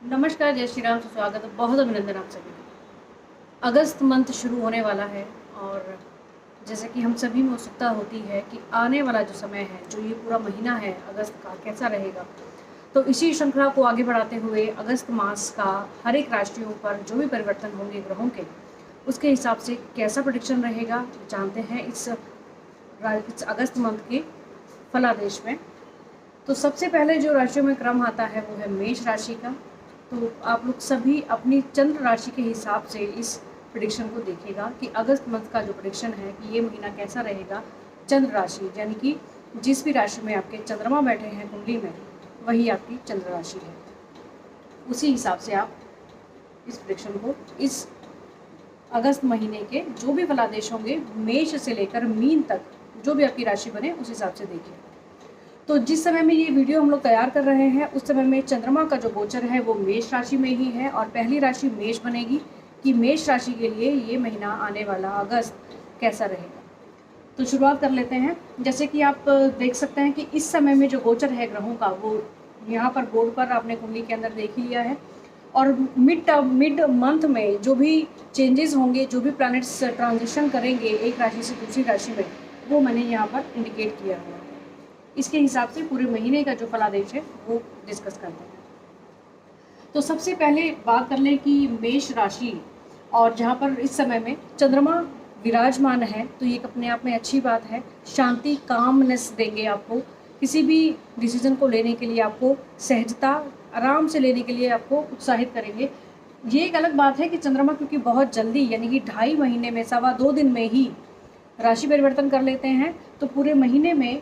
नमस्कार, जय श्री राम से स्वागत है। बहुत अभिनंदन आप सभी का। अगस्त मंथ शुरू होने वाला है और जैसे कि हम सभी में उत्सुकता होती है कि आने वाला जो समय है, जो ये पूरा महीना है अगस्त का, कैसा रहेगा। तो इसी श्रृंखला को आगे बढ़ाते हुए अगस्त मास का हर एक राशियों पर जो भी परिवर्तन होंगे ग्रहों के, उसके हिसाब से कैसा प्रेडिक्शन रहेगा जानते हैं इस अगस्त मंथ के फलादेश में। तो सबसे पहले जो राशियों में क्रम आता है वो है मेष राशि का। तो आप लोग सभी अपनी चंद्र राशि के हिसाब से इस प्रेडिक्शन को देखिएगा कि अगस्त मंथ का जो प्रेडिक्शन है कि ये महीना कैसा रहेगा। चंद्र राशि यानी कि जिस भी राशि में आपके चंद्रमा बैठे हैं कुंडली में, वही आपकी चंद्र राशि है। उसी हिसाब से आप इस प्रेडिक्शन को इस अगस्त महीने के जो भी फलादेश होंगे मेष से लेकर मीन तक, जो भी आपकी राशि बने उस हिसाब से देखिए। तो जिस समय में ये वीडियो हम लोग तैयार कर रहे हैं उस समय में चंद्रमा का जो गोचर है वो मेष राशि में ही है और पहली राशि मेष बनेगी कि मेष राशि के लिए ये महीना आने वाला अगस्त कैसा रहेगा। तो शुरुआत कर लेते हैं। जैसे कि आप देख सकते हैं कि इस समय में जो गोचर है ग्रहों का वो यहाँ पर बोर्ड पर आपने कुंडली के अंदर देख ही लिया है। और मिड मंथ में जो भी चेंजेस होंगे, जो भी प्लैनेट्स ट्रांजिशन करेंगे एक राशि से दूसरी राशि में, वो मैंने यहाँ पर इंडिकेट किया हुआ है। इसके हिसाब से पूरे महीने का जो फलादेश है वो डिस्कस करते हैं। तो सबसे पहले बात कर लें कि मेष राशि और जहाँ पर इस समय में चंद्रमा विराजमान है तो ये अपने आप में अच्छी बात है। शांति, कामनेस देंगे आपको, किसी भी डिसीजन को लेने के लिए आपको सहजता, आराम से लेने के लिए आपको उत्साहित करेंगे। ये एक अलग बात है कि चंद्रमा क्योंकि बहुत जल्दी यानी कि 2.5 महीने में, 2.25 दिन में ही राशि परिवर्तन कर लेते हैं, तो पूरे महीने में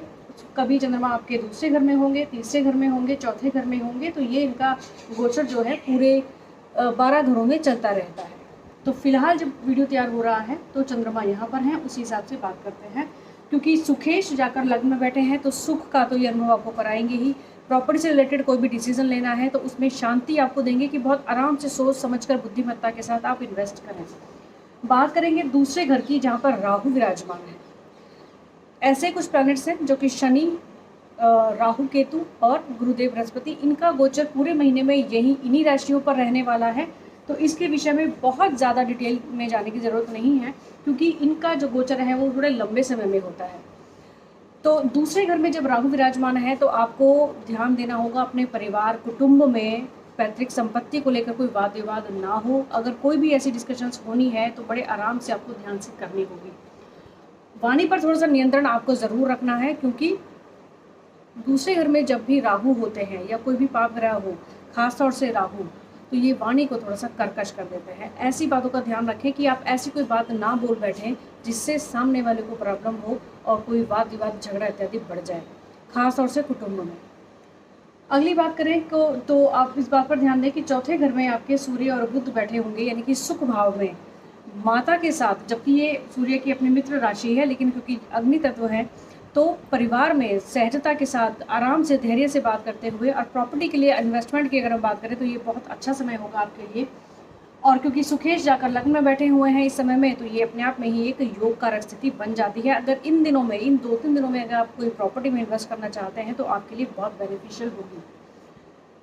कभी चंद्रमा आपके दूसरे घर में होंगे, तीसरे घर में होंगे, चौथे घर में होंगे। तो ये इनका गोचर जो है पूरे 12 घरों में चलता रहता है। तो फिलहाल जब वीडियो तैयार हो रहा है तो चंद्रमा यहाँ पर हैं, उसी हिसाब से बात करते हैं। क्योंकि सुखेश जाकर लग्न में बैठे हैं तो सुख का तो ये अनुभव आपको कराएंगे ही। प्रॉपर्टी से रिलेटेड कोई भी डिसीजन लेना है तो उसमें शांति आपको देंगे कि बहुत आराम से सोच समझकर बुद्धिमत्ता के साथ आप इन्वेस्ट करें। बात करेंगे दूसरे घर की जहाँ पर राहु विराजमान है। ऐसे कुछ प्लैनेट्स हैं जो कि शनि, राहु केतु और गुरुदेव बृहस्पति, इनका गोचर पूरे महीने में इन्हीं राशियों पर रहने वाला है। तो इसके विषय में बहुत ज़्यादा डिटेल में जाने की ज़रूरत नहीं है क्योंकि इनका जो गोचर है वो थोड़े लंबे समय में होता है। तो दूसरे घर में जब राहु विराजमान है तो आपको ध्यान देना होगा अपने परिवार कुटुंब में पैतृक संपत्ति को लेकर कोई वाद विवाद ना हो। अगर कोई भी ऐसी डिस्कशंस होनी है तो बड़े आराम से आपको ध्यान से करनी होगी। वाणी पर थोड़ा सा नियंत्रण आपको ज़रूर रखना है क्योंकि दूसरे घर में जब भी राहु होते हैं या कोई भी पाप ग्रह हो, खास तौर से राहु, तो ये वाणी को थोड़ा सा कर्कश कर देते हैं। ऐसी बातों का ध्यान रखें कि आप ऐसी कोई बात ना बोल बैठें जिससे सामने वाले को प्रॉब्लम हो और कोई वाद विवाद, झगड़ा इत्यादि बढ़ जाए, खास तौर से कुटुंब में। अगली बात करें तो आप इस बात पर ध्यान दें कि चौथे घर में आपके सूर्य और बुध बैठे होंगे यानी कि सुख भाव में माता के साथ, जबकि ये सूर्य की अपनी मित्र राशि है लेकिन क्योंकि अग्नि तत्व है तो परिवार में सहजता के साथ आराम से धैर्य से बात करते हुए और प्रॉपर्टी के लिए इन्वेस्टमेंट की अगर हम बात करें तो ये बहुत अच्छा समय होगा आपके लिए। और क्योंकि सुखेश जाकर लग्न में बैठे हुए हैं इस समय में तो ये अपने आप में ही एक योग कारक स्थिति बन जाती है। अगर इन दिनों में, इन 2-3 दिनों में अगर आप कोई प्रॉपर्टी में इन्वेस्ट करना चाहते हैं तो आपके लिए बहुत बेनिफिशियल होगी।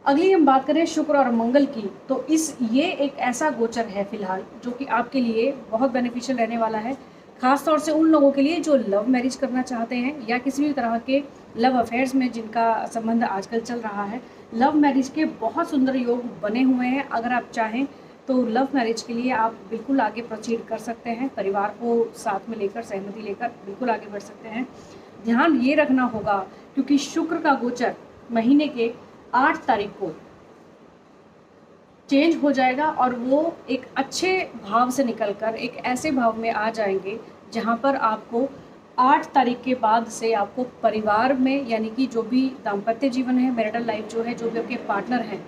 अगली हम बात करें शुक्र और मंगल की, तो ये एक ऐसा गोचर है फिलहाल जो कि आपके लिए बहुत बेनिफिशियल रहने वाला है। खास तौर से उन लोगों के लिए जो लव मैरिज करना चाहते हैं या किसी भी तरह के लव अफेयर्स में जिनका संबंध आजकल चल रहा है। लव मैरिज के बहुत सुंदर योग बने हुए हैं। अगर आप चाहें तो लव मैरिज के लिए आप बिल्कुल आगे प्रोसीड कर सकते हैं। परिवार को साथ में लेकर, सहमति लेकर बिल्कुल आगे बढ़ सकते हैं। ध्यान ये रखना होगा क्योंकि शुक्र का गोचर महीने के 8 तारीख को चेंज हो जाएगा और वो एक अच्छे भाव से निकलकर एक ऐसे भाव में आ जाएंगे जहाँ पर आपको 8 तारीख के बाद से आपको परिवार में यानी कि जो भी दाम्पत्य जीवन है, मैरिटल लाइफ जो है, जो भी आपके पार्टनर हैं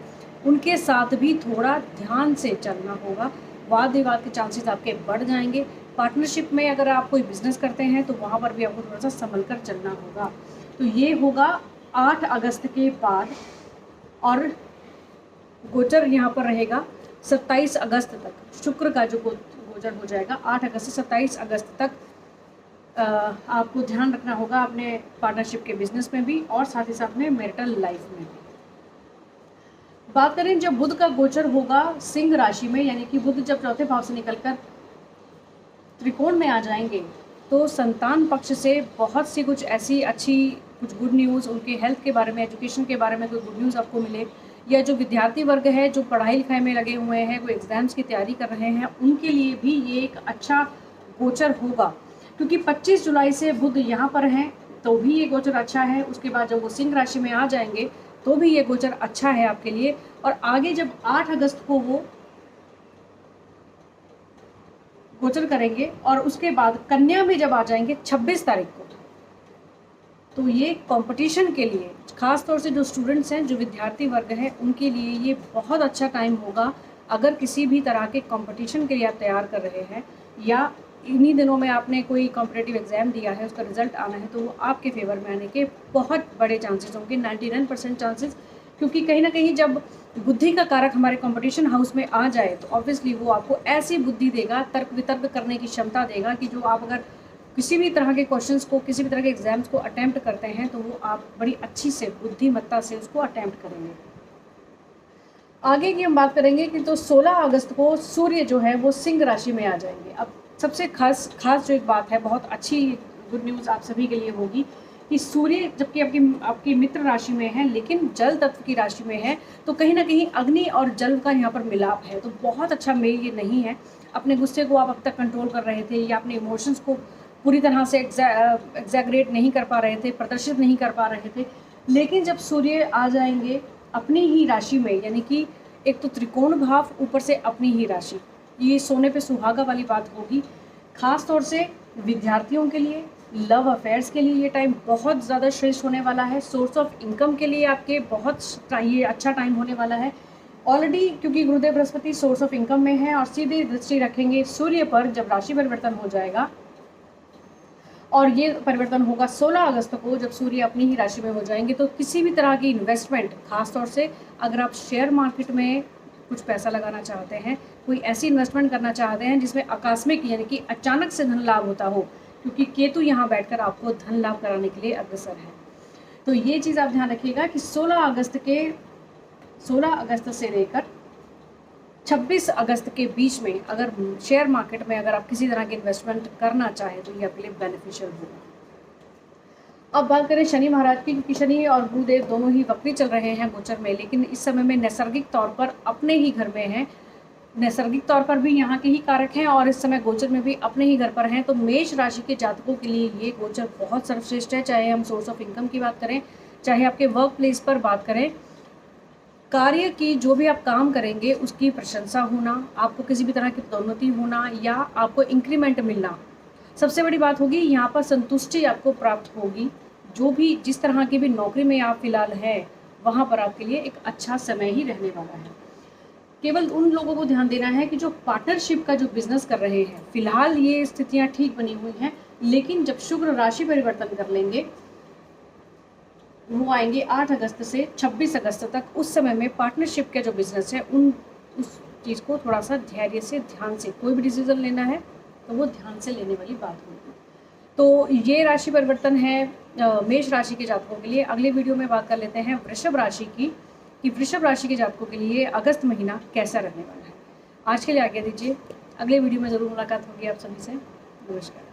उनके साथ भी थोड़ा ध्यान से चलना होगा। वाद विवाद के चांसेस आपके बढ़ जाएंगे। पार्टनरशिप में अगर आप कोई बिजनेस करते हैं तो वहाँ पर भी आपको थोड़ा सा संभल कर चलना होगा। तो ये होगा 8 अगस्त के बाद और गोचर यहाँ पर रहेगा 27 अगस्त तक। शुक्र का जो गोचर हो जाएगा 8 अगस्त से 27 अगस्त तक। आपको ध्यान रखना होगा अपने पार्टनरशिप के बिजनेस में भी और साथ ही साथ में मैरिटल लाइफ में भी। बात करें जब बुध का गोचर होगा सिंह राशि में, यानी कि बुध जब चौथे भाव से निकलकर त्रिकोण में आ जाएंगे, तो संतान पक्ष से बहुत सी कुछ ऐसी अच्छी कुछ गुड न्यूज़, उनके हेल्थ के बारे में, एजुकेशन के बारे में कोई गुड न्यूज़ आपको मिले, या जो विद्यार्थी वर्ग है जो पढ़ाई लिखाई में लगे हुए हैं, कोई एग्ज़ाम्स की तैयारी कर रहे हैं, उनके लिए भी ये एक अच्छा गोचर होगा। क्योंकि 25 जुलाई से बुध यहाँ पर हैं तो भी ये गोचर अच्छा है, उसके बाद जब वो सिंह राशि में आ जाएंगे तो भी ये गोचर अच्छा है आपके लिए। और आगे जब 8 अगस्त को वो गोचर करेंगे और उसके बाद कन्या में जब आ जाएंगे 26 तारीख को, तो ये कंपटीशन के लिए, ख़ास तौर से जो स्टूडेंट्स हैं, जो विद्यार्थी वर्ग है, उनके लिए ये बहुत अच्छा टाइम होगा। अगर किसी भी तरह के कंपटीशन के लिए आप तैयार कर रहे हैं या इन्हीं दिनों में आपने कोई कॉम्पिटिटिव एग्ज़ाम दिया है, उसका रिजल्ट आना है, तो वो आपके फेवर में आने के बहुत बड़े चांसेस होंगे, 99% चांसेस। क्योंकि कहीं ना कहीं जब बुद्धि का कारक हमारे कंपटीशन हाउस में आ जाए तो ऑब्वियसली वो आपको ऐसी बुद्धि देगा, तर्क वितर्क करने की क्षमता देगा कि जो आप अगर किसी भी तरह के क्वेश्चंस को, किसी भी तरह के एग्जाम्स को अटैम्प्ट करते हैं तो वो आप बड़ी अच्छी से बुद्धिमत्ता से उसको अटैम्प्ट करेंगे। आगे की हम बात करेंगे कि तो 16 अगस्त को सूर्य जो है वो सिंह राशि में आ जाएंगे। अब सबसे खास जो एक बात है, बहुत अच्छी गुड न्यूज़ आप सभी के लिए होगी कि सूर्य जबकि आपकी मित्र राशि में है, लेकिन जल तत्व की राशि में है, तो कहीं ना कहीं अग्नि और जल का यहाँ पर मिलाप है, तो बहुत अच्छा मेल ये नहीं है। अपने गुस्से को आप अब तक कंट्रोल कर रहे थे या अपने इमोशंस को पूरी तरह से एग्जैगरेट नहीं कर पा रहे थे, प्रदर्शित नहीं कर पा रहे थे, लेकिन जब सूर्य आ जाएंगे अपनी ही राशि में, यानी कि एक तो त्रिकोण भाव, ऊपर से अपनी ही राशि, ये सोने पे सुहागा वाली बात होगी। खास तौर से विद्यार्थियों के लिए, लव अफेयर्स के लिए ये टाइम बहुत ज़्यादा श्रेष्ठ होने वाला है। सोर्स ऑफ इनकम के लिए आपके ये अच्छा टाइम होने वाला है ऑलरेडी, क्योंकि गुरुदेव बृहस्पति सोर्स ऑफ इनकम में है और सीधे दृष्टि रखेंगे सूर्य पर जब राशि परिवर्तन हो जाएगा। और ये परिवर्तन होगा 16 अगस्त को जब सूर्य अपनी ही राशि में हो जाएंगे। तो किसी भी तरह की इन्वेस्टमेंट, खास तौर से अगर आप शेयर मार्केट में कुछ पैसा लगाना चाहते हैं, कोई ऐसी इन्वेस्टमेंट करना चाहते हैं जिसमें आकस्मिक यानी कि अचानक से धन लाभ होता हो, क्योंकि केतु यहाँ बैठकर आपको धन लाभ कराने के लिए अग्रसर है। तो ये चीज़ आप ध्यान रखिएगा कि 16 अगस्त से लेकर 26 अगस्त के बीच में अगर शेयर मार्केट में अगर आप किसी तरह की इन्वेस्टमेंट करना चाहें तो ये आपके लिए बेनिफिशियल होगा। अब बात करें शनि महाराज की, क्योंकि शनि और गुरुदेव दोनों ही वक्री चल रहे हैं गोचर में, लेकिन इस समय में नैसर्गिक तौर पर अपने ही घर में हैं, नैसर्गिक तौर पर भी यहाँ के ही कारक हैं और इस समय गोचर में भी अपने ही घर पर हैं। तो मेष राशि के जातकों के लिए ये गोचर बहुत सर्वश्रेष्ठ है, चाहे हम सोर्स ऑफ इनकम की बात करें, चाहे आपके वर्क प्लेस पर बात करें, कार्य की जो भी आप काम करेंगे उसकी प्रशंसा होना, आपको किसी भी तरह की पदोन्नति होना या आपको इंक्रीमेंट मिलना, सबसे बड़ी बात होगी। यहाँ पर संतुष्टि आपको प्राप्त होगी। जो भी जिस तरह की भी नौकरी में आप फिलहाल हैं वहाँ पर आपके लिए एक अच्छा समय ही रहने वाला है। केवल उन लोगों को ध्यान देना है कि जो पार्टनरशिप का जो बिजनेस कर रहे हैं, फिलहाल ये स्थितियाँ ठीक बनी हुई हैं, लेकिन जब शुक्र राशि परिवर्तन कर लेंगे, वो आएंगे 8 अगस्त से 26 अगस्त तक, उस समय में पार्टनरशिप का जो बिजनेस है उस चीज़ को थोड़ा सा धैर्य से, ध्यान से, कोई भी डिसीजन लेना है तो वो ध्यान से लेने वाली बात होगी। तो ये राशि परिवर्तन है मेष राशि के जातकों के लिए। अगले वीडियो में बात कर लेते हैं वृषभ राशि की, कि वृषभ राशि के जातकों के लिए अगस्त महीना कैसा रहने वाला है। आज के लिए आज्ञा दीजिए, अगले वीडियो में ज़रूर मुलाकात होगी आप सभी से। नमस्कार।